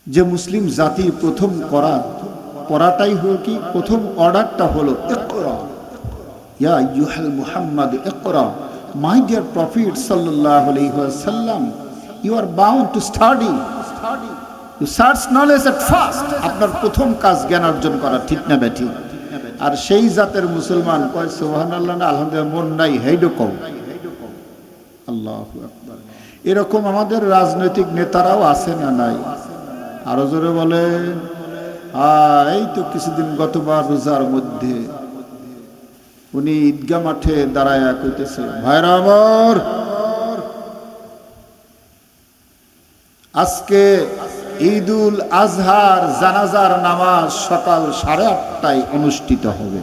যে মুসলিম জাতি প্রথম করাটাই হলো কি, প্রথম অর্ডারটা হলো ইকরা, ইয়া আইয়ুহাল মুহাম্মাদ ইকরা। মাই ডিয়ার প্রফেট সাল্লাল্লাহু আলাইহি ওয়াসাল্লাম, you are bound to study, you search knowledge at first. আপনার প্রথম কাজ জ্ঞান অর্জন করা, ঠিক না বেঠি? আর সেই জাতের মুসলমান কয় সুবহানাল্লাহ না আলহামদুলিল্লাহ, মন নাই হেইডো কও। আল্লাহু আকবার। এরকম আমাদের রাজনৈতিক নেতারাও আছে না নাই? আরো জোরে বলে। এই তো কিছুদিন গতবার রোজার মধ্যে উনি ঈদগাহ মাঠে দাঁড়ায়া কইতেছে, ভাইরা আমার, আজকে ঈদুল আজহার জানাজার নামাজ সকাল 8:30টায় অনুষ্ঠিত হবে।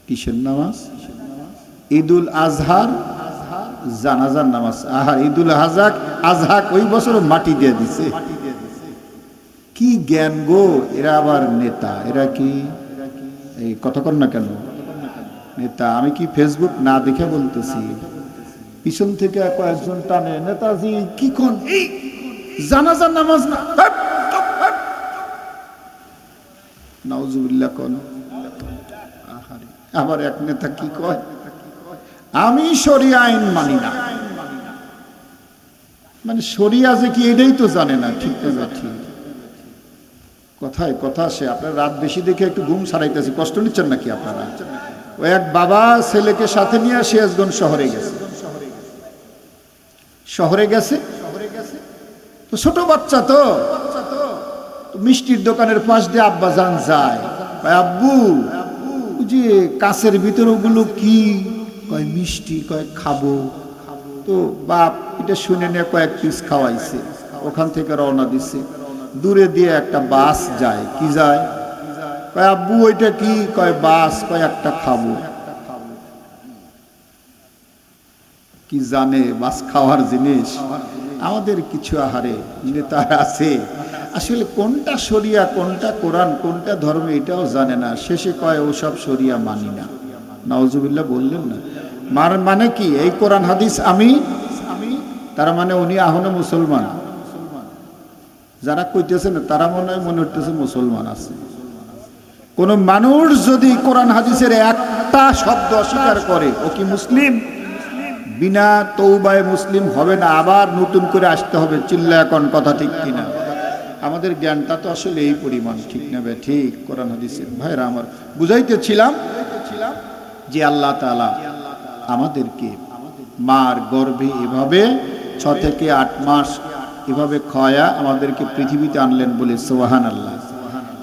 কিসের নামাজ? ঈদুল আজহার জানাজার নামাজ। আহার, ঈদুল আজহাক ওই বছর মাটি দিয়ে দিছে। কি জ্ঞান গো! এরা আবার নেতা, এরা কি এই কতক্ষণ না কেন নেতা? আমি কি ফেসবুক না দেখে বলতেছি, পিছন থেকে কয়েকজন টানে, নেতাজি কি কোন এই জানাজার নামাজ না, নাউজুবিল্লাহ কোন। আবার এক নেতা কি কয়, আমি শরিয়া আইন মানি না। মানে শরিয়া যে কি এটাই তো জানে না। ঠিক না? ঠিক কথায় কথা আসে। আপনার রাত বেশি দেখে একটু ঘুম সারাইতেছি, কষ্ট নিচ্ছেন নাকি আপনারা? ও এক বাবা ছেলেকে সাথে নিয়ে সিরাজগঞ্জ শহরে গেছে। তো ছোট বাচ্চা তো মিষ্টির দোকানের পাশ দিয়ে আব্বা জান যায়, আব্বু যে কাছের ভিতর ওগুলো কি? কয় মিষ্টি। কয় খাবো। তো বাপ এটা শুনে নিয়ে কয়েক পিস খাওয়াইছে, ওখান থেকে রওনা দিছে। দূরে দিয়ে একটা বাস যায়। কি যায়? কয় আব্বু ওইটা কি? কয় বাস। কয় একটা খাবো। কি জানে বাস খাওয়ার জিনিস? আমাদের কিছু আহারে নেতা আছে আসলে কোনটা শরিয়া, কোনটা কোরআন, কোনটা ধর্ম এটাও জানে না। শেষে কয় ওসব শরিয়া মানি না। নাউজুবিল্লাহ বললেন না? মানে কি এই কোরআন হাদিস আমি, তার মানে উনি এখনো মুসলমান। যারা কইতেছে না তারা মনে হইতেছে মুসলমান আছে। কোন মানুষ যদি কোরআন হাদিসের একটা শব্দ অস্বীকার করে, ও কি মুসলিম? বিনা তৌবায় মুসলিম হবে না, আবার নতুন করে আসতে হবে। চিল্লা এখন কথা ঠিক কিনা? আমাদের জ্ঞানটা তো আসলে এই পরিমাণ, ঠিক না ভাই? ঠিক কোরআন হাদিসের ভাইরা আমার বুঝাইতেছিলাম যে আল্লাহ তাআলা আমাদেরকে মার গর্ভে এভাবে 6 থেকে 8 মাস এভাবে খাওয়া আমাদেরকে পৃথিবীতে আনলেন বলে সুবহানাল্লাহ।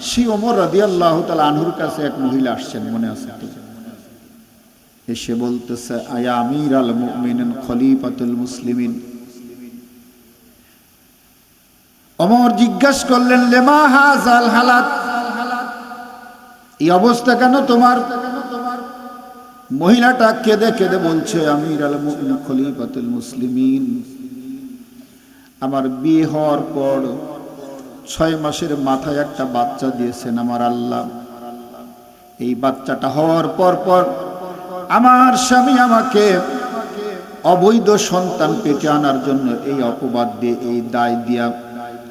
সেই ওমর রাদিয়াল্লাহু তাআলা আনহুর কাছে এক মহিলা আসছেন, মনে আছে তো? এসে বলতেছে, আয়া আমিরাল মুমিনিন খলিফাতুল মুসলিমিন। ওমর জিজ্ঞাসা করলেন, লেমা হাযাল হালাত, এই অবস্থা কেন তোমার? মহিলাটা কেঁদে কেঁদে বলছে, আমিরাল মুমিনিন খলিফাতুল মুসলিমিন, আমার বিয়ে হওয়ার পর 6 মাসের মাথায় একটা বাচ্চা দিয়েছেন আমার আল্লাহ। এই বাচ্চাটা হওয়ার পর আমার স্বামী আমাকে অবৈধ সন্তান পেটে আনার জন্য এই অপবাদ দিয়ে, এই দায় দিয়া,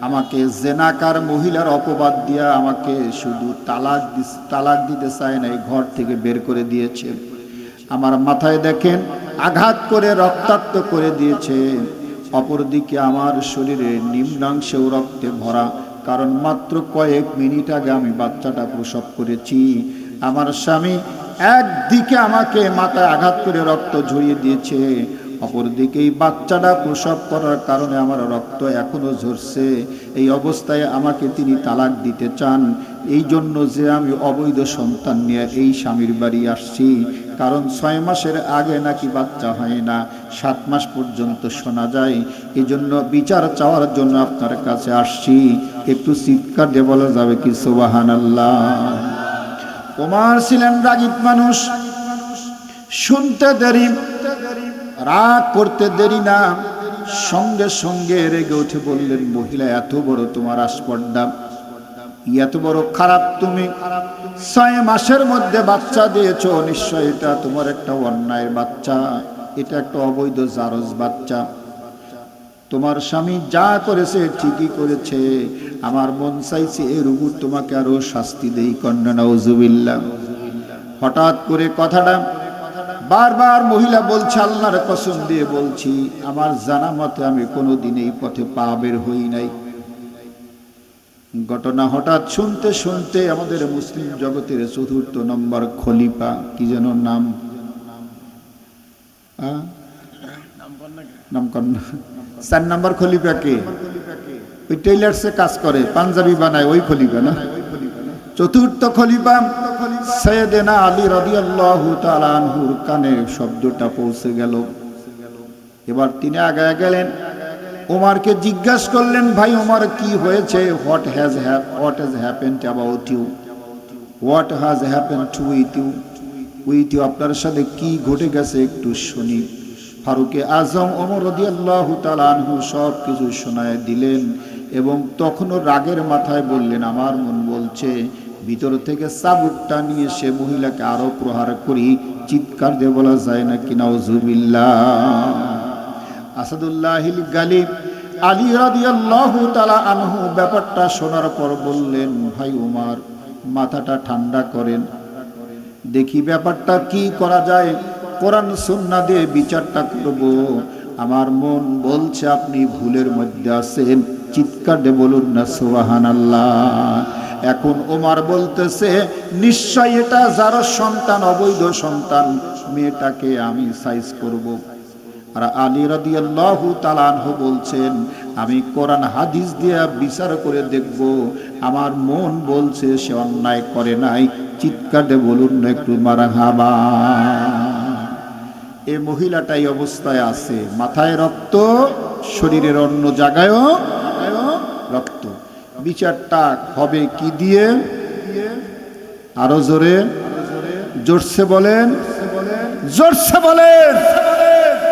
আমাকে জেনাকার মহিলার অপবাদ দিয়া আমাকে শুধু তালাক দিতে চায় না, এই ঘর থেকে বের করে দিয়েছে। আমার মাথায় দেখেন আঘাত করে রক্তাক্ত করে দিয়েছে। অপরদিকে আমার শরীরের নিম্নাংশেও রক্তে ভরা, কারণ মাত্র কয়েক মিনিট আগে আমি বাচ্চাটা প্রসব করেছি। আমার স্বামী একদিকে আমাকে মাথায় আঘাত করে রক্ত ঝরিয়ে দিয়েছে, অপরদিকে এই বাচ্চাটা প্রসব করার কারণে আমার রক্ত এখনো ঝরছে। এই অবস্থায় আমাকে তিনি তালাক দিতে চান, এই জন্য যে আমি অবৈধ সন্তান নিয়ে এই স্বামীর বাড়ি আসছি। কারণ 6 মাসের আগে নাকি বাচ্চা হয় না, 7 মাস পর্যন্ত শোনা যায়। এই জন্য বিচার চাওয়ার জন্য আপনার কাছে আসছি। একটু চিৎকার দিয়ে বলা যাবে কি সুবহানাল্লাহ? ওমর ছিলেন রাগীব মানুষ, শুনতে দেরি, রাগ করতে দেরি না, সঙ্গে সঙ্গে রেগে উঠে বললেন, মহিলা এত বড় তোমার আসপর্দা, এত বড় খারাপ, তুমি 6 মাসের মধ্যে বাচ্চা দিয়েছো, নিশ্চয় এটা তোমার একটা অন্যায়ের বাচ্চা, এটা একটা অবৈধ জারজ বাচ্চা। তোমার স্বামী যা করেছে ঠিকই করেছে, আমার মন চাইছে এর উপর তোমাকে আরো শাস্তি দেই। কন্যা নাউজুবিল্লাহ। হঠাৎ করে কথাটা বারবার মহিলা বলছে, আল্লাহর কসম দিয়ে বলছি আমার জানা মতে আমি কোনোদিন এই পথে পা বের হই নাই। ঘটনা হঠাৎ শুনতে শুনতে আমাদের মুসলিম জগতের ৪র্থ নম্বর খলিফা, কি যেন নাম, নামকন্যা ৪ নম্বর খলিফা কে? ওই টেইলার্সে কাজ করে, পাঞ্জাবি বানায়, ওই খলিফা না? ৪র্থ খলিফা সাইয়েদেনা আলী রাদিয়াল্লাহু তাআলা আনহুর কানে শব্দটা পৌঁছে গেল। এবার তিনি আগায় গেলেন, ওমরকে জিজ্ঞাসা করলেন, ভাই ওমর কি হয়েছে? What has happened about you? What has happened to with you? আপনার সাথে কি ঘটে গেছে একটু শুনি। ফারুকে আজম ওমর রাদিয়াল্লাহু তাআলা আনহু সব কিছু শোনায় দিলেন এবং তখনও রাগের মাথায় বললেন, আমার মন বলছে ভিতর থেকে চাবুকটা নিয়ে সে মহিলাকে আরো প্রহার করি। চিৎকার দিয়ে বলা যায় না কি নাউজুবিল্লাহ। আসাদুল্লাহিল গালিব আলী রাদিয়াল্লাহু তাআলা আনহু ব্যাপারটা শোনার পর বললেন, ভাই ওমর মাথাটা ঠান্ডা করেন, দেখি ব্যাপারটা কি করা যায়, কোরআন সুন্নাহ দিয়ে বিচারটা করব। আমার মন বলছে আপনি ভুলের মধ্যে আছেন। চিৎকার দিয়ে বলুন না সুবহানাল্লাহ। এখন ওমর বলতেছে, নিশ্চয় এটা যার সন্তান, অবৈধ সন্তান, মেয়েটাকে আমি সাইজ করব। আর আলী রাদিয়াল্লাহু তাআলা আনহু বলছেন, আমি কোরআন হাদিস দিয়ে বিচার করে দেখব। আমার মন বলছে সে অন্যায় করে নাই। চিৎকার দিয়ে বলুন না একটু মারহাবা। এই মহিলাটাই অবস্থায় আছে, মাথায় রক্ত, শরীরের অন্য জায়গায়ও রক্ত। বিচারটা হবে কি দিয়ে? আরো জোরে, জোরসে বলেন, জোরসে বলেন।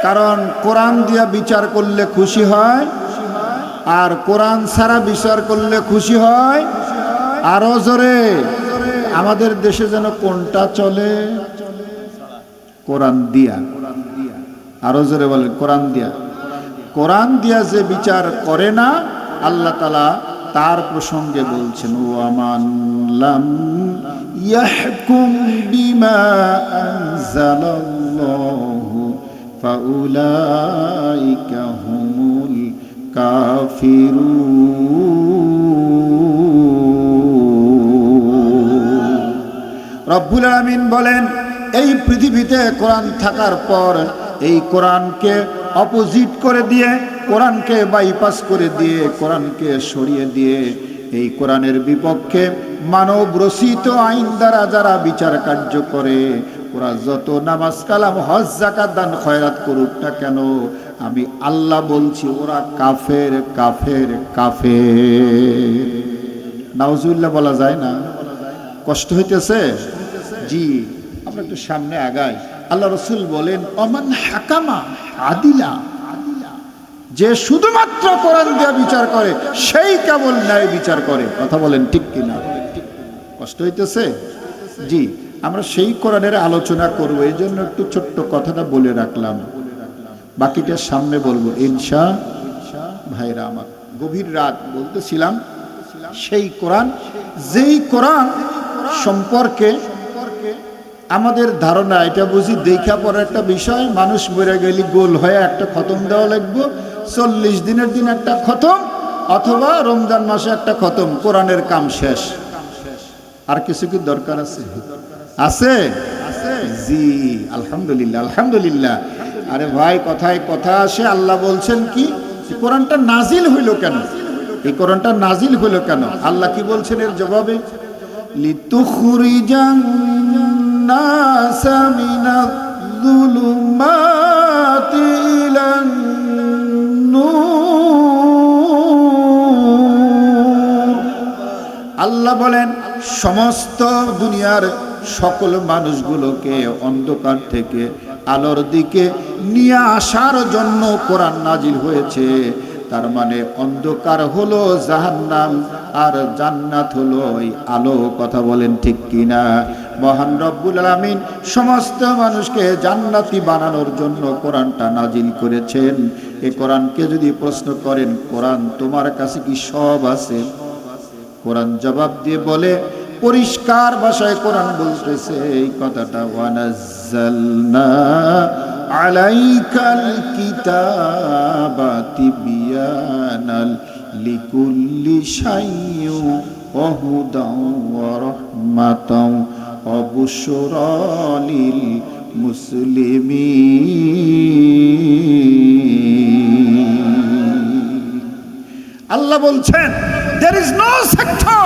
কারণ কোরআন দিয়া বিচার করলে খুশি হয়, আর কোরআন ছাড়া বিচার করলে খুশি হয়। আরো জোরে। আমাদের দেশে যেন কোনটা চলে? কোরআন দিয়া। আরো জোরে বলেন, কোরআন দিয়া। কোরআন দিয়া যে বিচার করে না, আল্লাহ তাআলা তার প্রসঙ্গে বলছেন, ওয়ামান লাম ইয়াহকুম বিমা আনজালাল্লাহু ফাউলাইকা হুমুল কাফিরুন। রব্বুল আলামিন বলেন, এই পৃথিবীতে কোরআন থাকার পর এই কোরআনকে অপোজিট করে দিয়ে, কোরআনকে বাইপাস করে দিয়ে, কোরআনকে সরিয়ে দিয়ে এই কোরআনের বিপক্ষে মানব রচিত আইন দ্বারা যারা বিচার কার্য করে, ওরা যত নামাজ কালাম হজ যাকাত দান খয়রাত করুক না কেন, আমি আল্লাহ বলছি ওরা কাফের, কাফের, কাফের। নাউজুবিল্লাহ বলা যায় না? কষ্ট হইতেছে? জি, আমরা একটু সামনে আগাই। আল্লাহ রাসূল বলেন, ওমান হাকামা আদিলা, যে শুধুমাত্র কোরআন দিয়ে বিচার করে সেই কেবল ন্যায় বিচার করে। কথা বলেন ঠিক কিনা? কষ্ট হইতেছে? জি, আমরা সেই কোরআনের আলোচনা করব, এই জন্য একটু ছোট্ট কথাটা বলে রাখলাম, বাকিটা সামনে বলবো ইনশাআল্লাহ। ভাইরা আমার, গভীর রাত বলতেছিলাম সেই কোরআন, যেই কোরআন সম্পর্কে আমাদের ধারণা, এটা বুঝি দেখা পড়ার একটা বিষয়, মানুষ মরে গেলে গোল হয়ে একটা খতম দেওয়া লাগবে, 40 দিনের দিন একটা খতম, অথবা রমজান মাসে একটা খতম, কোরআনের কাম শেষ। আর কিছু কি দরকার আছে? আছে? জি, আলহামদুলিল্লাহ, আলহামদুলিল্লাহ। আরে ভাই, কথায় কথা আসে, আল্লাহ বলছেন কি, কোরআনটা নাজিল হইল কেন? এই কোরআনটা নাজিল হইল কেন? আল্লাহ কি বলছেন এর জবাবে? লিতুখরিজান নাসা মিনাজ-যুলুমাতি ইলান নূর। আল্লাহ বলেন, সমস্ত দুনিয়ার সকল মানুষগুলোকে অন্ধকার থেকে আলোর দিকে নিয়ে আসার জন্য কোরআন নাজিল হয়েছে। তার মানে অন্ধকার হলো জাহান্নাম, আর জান্নাত হলো ওই আলো। কথা বলেন ঠিক কিনা? মহান রব্বুল আলামিন সমস্ত মানুষকে জান্নাতি বানানোর জন্য কোরআনটা নাজিল করেছেন। এই কোরআনকে যদি প্রশ্ন করেন, কোরআন তোমার কাছে কি সব আছে? কোরআন জবাব দিয়ে বলে, পরিষ্কার ভাষায় কোরআন বলতেছে এই কথাটা, ওয়ানাজ্জালনা আলাইকাল কিতাবা তিবয়ানাল লিকুল্লি শাইইন ওয়া হুদাও ওয়া রাহমাতাও ওয়া বুশরা লিল মুসলিমিন। আল্লাহ বলছেন, there is no sector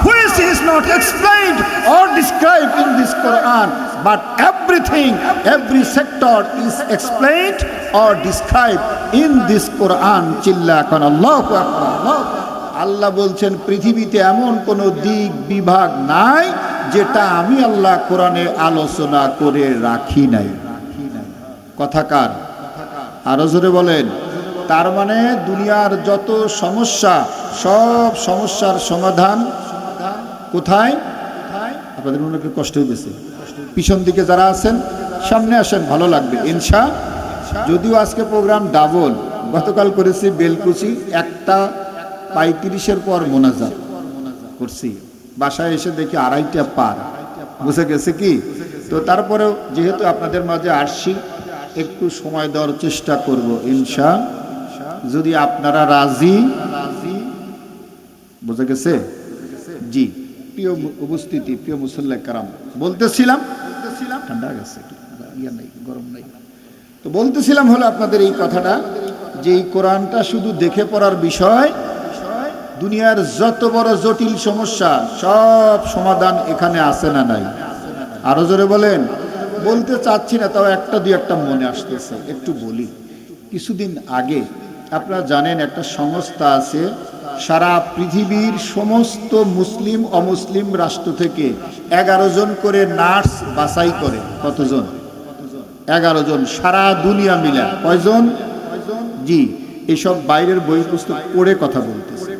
which is not explained or described in this Quran, but everything, every sector is explained or described in this Quran. চিল্লা কোন আল্লাহু আকবার। আল্লাহ বলছেন, পৃথিবীতে এমন কোন দিক বিভাগ নাই যেটা আমি আল্লাহ কোরআনে আলোচনা করে রাখি নাই। কথাকার আরো জোরে বলেন। তার মানে দুনিয়ার যত সমস্যা, সব সমস্যার সমাধান কোথায়? আপনাদের মনে কি কষ্ট হইতেছে? পিছন দিকে যারা আছেন সামনে আসেন, ভালো লাগবে ইনশা। যদিও আজকে প্রোগ্রাম ডাবল, গতকাল করেছি বেলকুচি, 1:35 পর মোনাজাত করছি, বাসায় এসে দেখি 2:30 পার, বুঝে গেছে কি। তো তারপরেও যেহেতু আপনাদের মাঝে আসছি, একটু সময় দেওয়ার চেষ্টা করব ইনশা, যদি আপনারা রাজি। বুঝে গেছে? জি, প্রিয় উপস্থিতি, প্রিয় মুসল্লি কারাম, বলতেছিলাম ঠান্ডা গেছে, ইয়া নাই, গরম নাই, তো বলতেছিলাম হলো আপনাদের এই কথাটা, যে এই কোরআনটা শুধু দেখে পড়ার বিষয়, দুনিয়ার যত বড় জটিল সমস্যা সব সমাধান এখানে আছে না নাই? আরো জোরে বলেন। বলতে চাচ্ছি না, তাও একটা দুই একটা মনে আসতেছে, একটু বলি। কিছুদিন আগে আপনারা জানেন একটা সংস্থা আছে, সারা পৃথিবীর সমস্ত মুসলিম অমুসলিম রাষ্ট্র থেকে 11 জন করে নার্স বাছাই করে। কতজন? 11 জন, সারা দুনিয়া মিলা। কয়জন? জি, এসব বাইরের বই পুস্তক পড়ে কথা বলতেছে।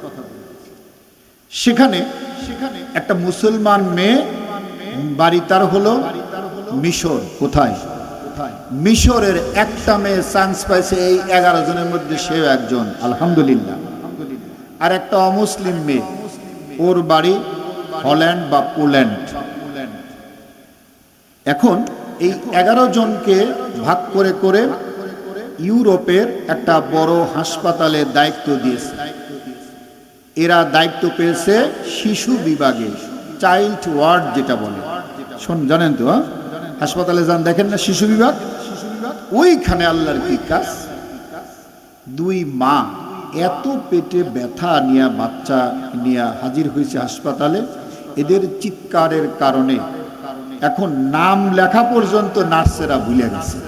সেখানে একটা মুসলমান মেয়ে, বাড়ি তার হলো মিশর। কোথায়? মিশরের একটা মেয়ে চান্স পাইছে এই 11 জনের মধ্যে, সেও একজন, আলহামদুলিল্লাহ। আর একটা অমুসলিম মেয়ে, ওর বাড়ি হল্যান্ড বা পোল্যান্ড। এখন এই 11 জনকে ভাগ করে করে ইউরোপের একটা বড় হাসপাতালে দায়িত্ব দিয়েছে। এরা দায়িত্ব পেয়েছে শিশু বিভাগে, চাইল্ড ওয়ার্ড যেটা বলে, জানেন তো? হাসপাতালে যান, দেখেন না শিশু বিভাগ, ওইখানে আল্লাহর কি কাজ, 2 মা এত পেটে ব্যথা নিয়ে বাচ্চা নিয়ে হাজির হয়েছে হাসপাতালে। এদের চিৎকারের কারণে এখন নাম লেখা পর্যন্ত নার্সেরা ভুলে গেছে।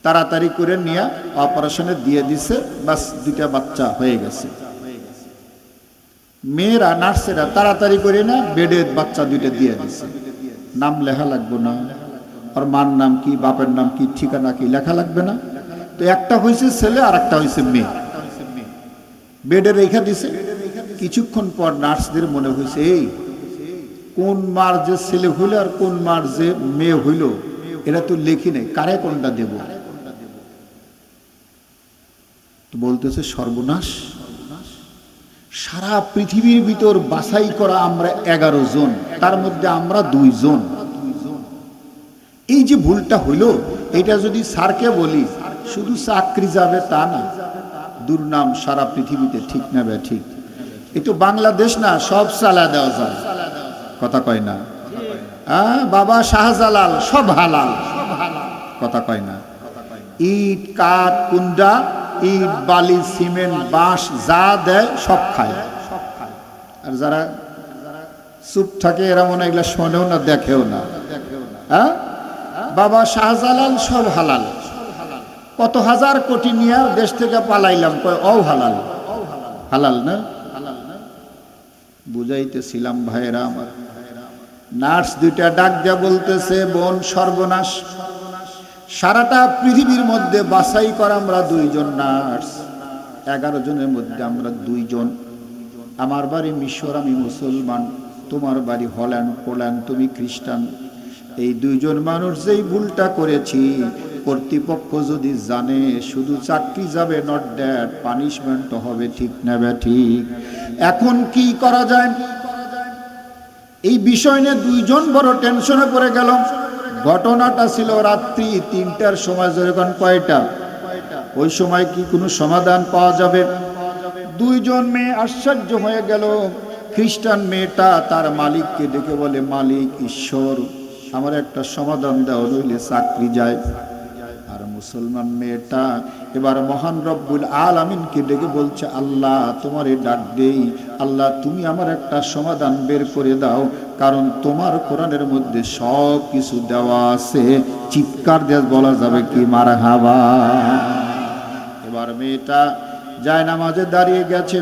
তাড়াতাড়ি করে নিয়ে অপারেশনে দিয়ে দিছে, বাস 2টা বাচ্চা হয়ে গেছে। মেয়েরা নার্সেরা তাড়াতাড়ি করে না বেডে বাচ্চা 2টা দিয়ে দিছে। নাম লেখা লাগবে না, আর মার নাম কি, বাপের নাম কি, ঠিকানা কি লেখা লাগবে না? তো একটা হয়েছে ছেলে আর একটা হয়েছে মেয়ে, বেডে রেখা দিছে। কিছুক্ষণ পর নার্সদের মনে হয়েছে, এই কোন মার যে ছেলে হইল আর কোন মার যে মেয়ে হইল, এরা তো লেখি নাই, কারে কোনটা দেব? বলতেছে সর্বনাশ, সারা পৃথিবীর ভিতর বাছাই করা আমরা 11 জন, তার মধ্যে আমরা 2 জন। এই যে ভুলটা হইল, এটা যদি স্যারকে বলি শুধু চাকরি যাবে তা না, দুর্নাম সারা পৃথিবীতে, ঠিক না বে ঠিক? একটু বাংলাদেশ না, সব চালা দেওয়া যায়। কথা কয় না? বাবা শাহজালাল সব হালাল, কথা কয় না? ইট কাঠ কুন্ডা, ইট বালি সিমেন্ট বাঁশ যা দেয় সব খায়। আর যারা চুপ থাকে এরা মনে হয় এগুলা শোনেও না, দেখেও না। হ্যাঁ, বাবা শাহজালাল সব হালাল, কত হাজার কোটি নিয়ে দেশ থেকে পালাইলাম, কয় ও হালাল। হালাল না? বুঝাইতেছিলাম ভাইরা আমার। নার্স 2টা ডাক দিয়া বলতেছে, বোন সর্বনাশ, সারাটা পৃথিবীর মধ্যে বাছাই করা আমরা 2 জন নার্স, 11 জনের মধ্যে আমরা 2 জন। আমার বাড়ি মিশর, আমি মুসলমান, তোমার বাড়ি হল্যান্ড পোল্যান্ড, তুমি খ্রিস্টান। এই 2 জন মানুষ যেই ভুলটা করেছি, কর্তৃপক্ষ যদি জানে শুধু চাকরি যাবে, নট দ্যাট, পানিশমেন্ট হবে, ঠিক না ঠিক? এখন কি করা যায় এই বিষয় নিয়ে দুইজন বড় টেনশনে পড়ে গেল। ঘটনাটা ছিল রাত্রি 3টার সময়। যখন কয়টা? ওই সময় কি কোনো সমাধান পাওয়া যাবে? দুইজন মেয়ে আশ্চর্য হয়ে গেল। খ্রিস্টান মেয়েটা তার মালিককে ডেকে বলে, মালিক, ঈশ্বর, আমার একটা সমাধান দাও, নইলে চাকরি যায়। আর মুসলমান মেয়েটা এবার মহান রব্বুল আলামিনকে ডেকে বলছে, আল্লাহ তোমারে ডাক দেই, আল্লাহ তুমি আমার একটা সমাধান বের করে দাও, কারণ তোমার কোরআনের মধ্যে সব কিছু দেওয়া আছে। চিৎকার দিয়ে বলা যাবে কি মারহাবা? এবার মেয়েটা জায়নামাজে দাঁড়িয়ে গেছে,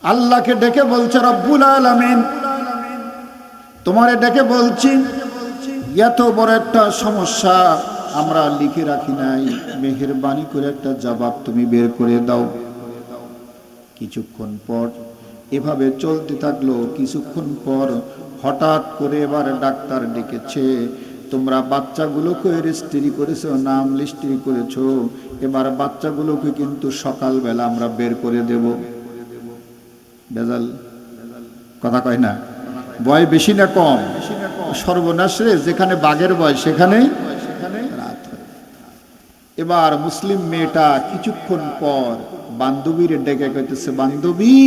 আল্লাহকে ডেকে বলছে, রব্বুল আলামিন তোমারে ডেকে বলছি, এত বড় একটা সমস্যা আমরা লিখে রাখি নাই, মেহেরবানি করে একটা জবাব তুমি বের করে দাও। কিছুক্ষণ পর এভাবে চলতে থাকলো। কিছুক্ষণ পর হঠাৎ করে এবার ডাক্তার ডেকেছে, তোমরা বাচ্চাগুলোকে রেজিস্ট্রি করেছো, নাম লিস্ট্রি করেছো, এবার বাচ্চাগুলোকে কিন্তু সকালবেলা আমরা বের করে দেব। বেজাল কথা কয় না? বয় বেশি না কম? সর্বনাশ রে, যেখানে বাঘের বয় সেখানেই রাত হয়। এবার মুসলিম মেয়েটা কিছুক্ষণ পর বান্ধবীর ডেকে কইতেছে, বান্ধবী,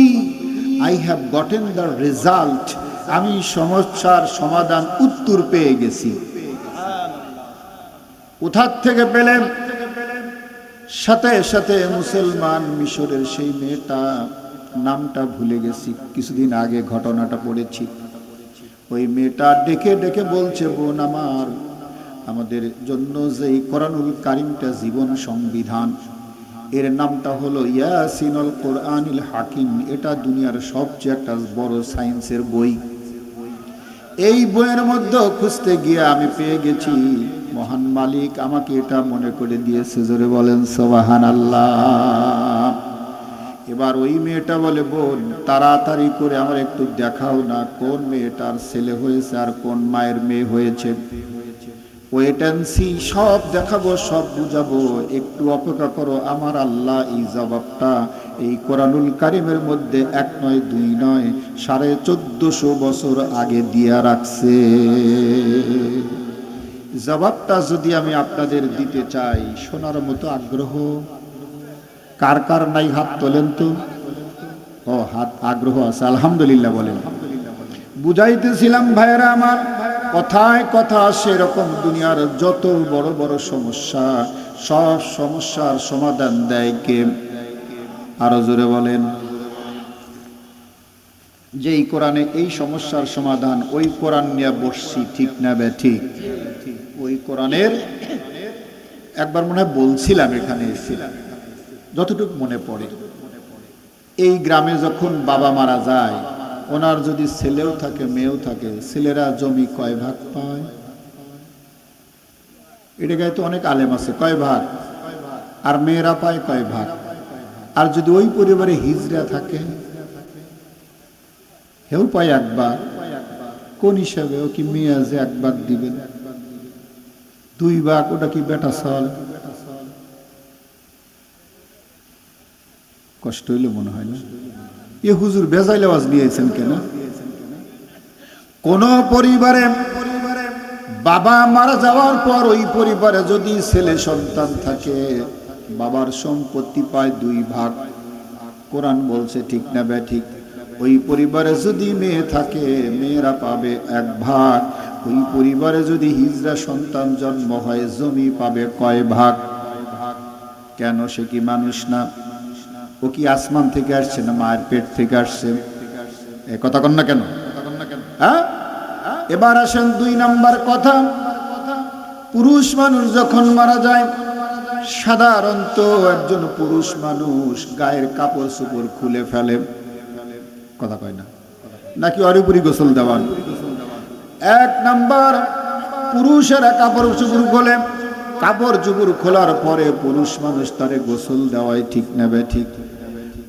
I have gotten the result, আমি সমস্যার সমাধান উত্তর পেয়ে গেছি। কোথা থেকে পেলেন? সাথে সাথে মুসলমান মিশরের সেই মেয়েটা, নামটা ভুলে গেছি, কিছুদিন আগে ঘটনাটা পড়েছি, ওই মেয়েটা ডেকে ডেকে বলছে, বোন আমার, আমাদের জন্য যে কোরআনুল কারীমটা জীবন সংবিধান, এর নামটা হলো ইয়াসিনুল কোরআনিল হাকিম। এটা দুনিয়ার সবচেয়ে একটা বড় সায়েন্সের বই। এই বইয়ের মধ্যে খুঁজতে গিয়ে আমি পেয়ে গেছি, মহান মালিক আমাকে এটা মনে করে দিয়েছে। জোরে বলেন সুবহানাল্লাহ। এবার ওই মেয়েটা বলে, বোন তাড়াতাড়ি করে আমার একটু দেখাও না, কোন মেয়েটার ছেলে হয়েছে আর কোন মায়ের মেয়ে হয়েছে। ওয়েট অ্যান্ড সি, সব দেখাবো, সব বুঝাবো, একটু অপেক্ষা করো। আমার আল্লাহ এই জবাবটা এই কোরআনুল কারীমের মধ্যে 1 নয় 2 নয় 1450 বছর আগে দিয়া রাখছে। জবাবটা যদি আমি আপনাদের দিতে চাই, শোনার মতো আগ্রহ কার কার নাই? হাত তোলেন তো। ও, হাত আগ্রহ আছে, আলহামদুলিল্লাহ বলেন। বুঝাইতেছিলাম ভাইয়েরা আমার, কথায় কথা সেরকম দুনিয়ার যত বড় বড় সমস্যা, সব সমস্যার সমাধান দেয় কে? আরো জোরে বলেন। যেই কোরআনে এই সমস্যার সমাধান, ওই কোরআন নিয়ে বসছি, ঠিক না ঠিক? ওই কোরআনের একবার মনে হয় বলছিলাম, এখানে এসেছিলাম, যতটুকু মনে পড়ে, এই গ্রামে যখন বাবা মারা যায়, ওনার যদি ছেলেও থাকে মেয়েও থাকে, ছেলেরা জমি কয় ভাগ পায়? এটা গায়ে তো অনেক আলেম আছে, কয় ভাগ? আর মেয়েরা পায় কয় ভাগ? আর যদি ওই পরিবারে হিজড়া থাকে, হেউ পায় 1 ভাগ। কোন হিসাবে? ও কি মেয়ে যে 1 ভাগ দিবেন? 2 ভাগ, ওটা কি বেটা সাল? কষ্ট হইলে মনে হয় না? এ হুজুর বেজাইল আওয়াজ নিয়েছেন কেন? কোন পরিবারে বাবা মারা যাওয়ার পর ওই পরিবারে যদি ছেলে সন্তান থাকে, বাবার সম্পত্তি পায় 2 ভাগ। কোরআন বলছে, ঠিক না ঠিক? ওই পরিবারে যদি মেয়ে থাকে, মেয়েরা পাবে 1 ভাগ। ওই পরিবারে যদি হিজড়া সন্তান জন্ম হয়, জমি পাবে কয় ভাগ? কেন? সে কি মানুষ না? ও কি আসমান থেকে আসছে না মায়ের পেট থেকে আসছে? এ কথা কন না কেন? হ্যাঁ, এবার আসেন 2 নাম্বার কথা। পুরুষ মানুষ যখন মারা যায়, সাধারণত একজন পুরুষ মানুষ গায়ের কাপড় চোপড় খুলে ফেলে, কথা কয় না? নাকি অরিপুরি গোসল দেওয়ান? 1 নাম্বার, পুরুষেরা কাপড় চোপড় খোলে, কাপড় চোপড় খোলার পরে পুরুষ মানুষ তারে গোসল দেওয়ায়, ঠিক না ঠিক?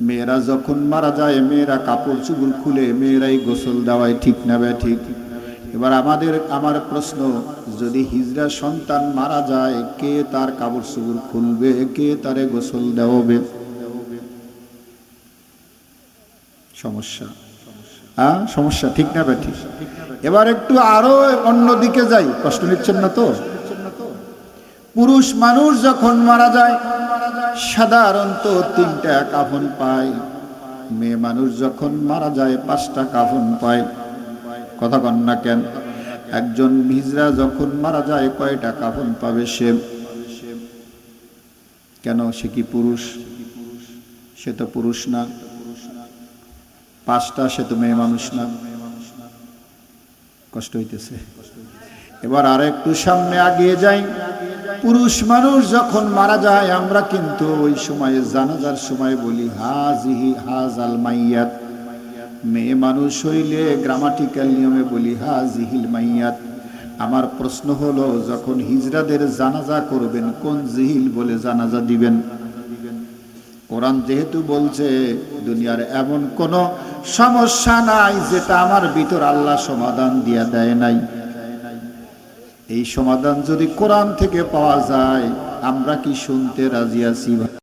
মেয়েরা যখন মারা যায়, মেয়েরা কাপড় চোপড় খুলে মেয়েরাই গোসল দেওয়ায়, ঠিক না ঠিক? এবার আমার প্রশ্ন, যদি হিজড়া সন্তান মারা যায়, কে তার কাপড় চোপড় খুলবে, কে তারে গোসল দেওয়াবে? সমস্যা, সমস্যা, ঠিক না বেঠি? এবার একটু আরো অন্যদিকে যাই, কষ্ট নিচ্ছেন না তো? পুরুষ মানুষ যখন মারা যায় সাধারণত 3টা কাফন পায়, মেয়ে মানুষ যখন মারা যায় 5টা কাফন পায়। কথা কন না কেন? একজন হিজড়া যখন মারা যায় কয়টা কাফন পাবে সে? কেন, সে কি পুরুষ? সে তো পুরুষ না। 5টা, সে তো মেয়ে মানুষ না। কষ্ট হইতেছে? এবার আর একটু সামনে আগিয়ে যাই। পুরুষ মানুষ যখন মারা যায় আমরা কিন্তু ওই সময়ে জানাজার সময় বলি হাজাল মাইয়াত। মেয়ে মানুষ হইলে গ্রামাটিক্যাল নিয়মে বলি হাজিহিল মাইয়াত। আমার প্রশ্ন হলো, যখন হিজড়াদের জানাজা করবেন কোন জিহিল বলে জানাজা দিবেন? কোরআন যেহেতু বলছে দুনিয়ার এমন কোন সমস্যা নাই যেটা আমার ভিতর আল্লাহ সমাধান দিয়া দেয় নাই। এই সমাধান যদি কোরআন থেকে পাওয়া যায় আমরা কি শুনতে রাজি আছি?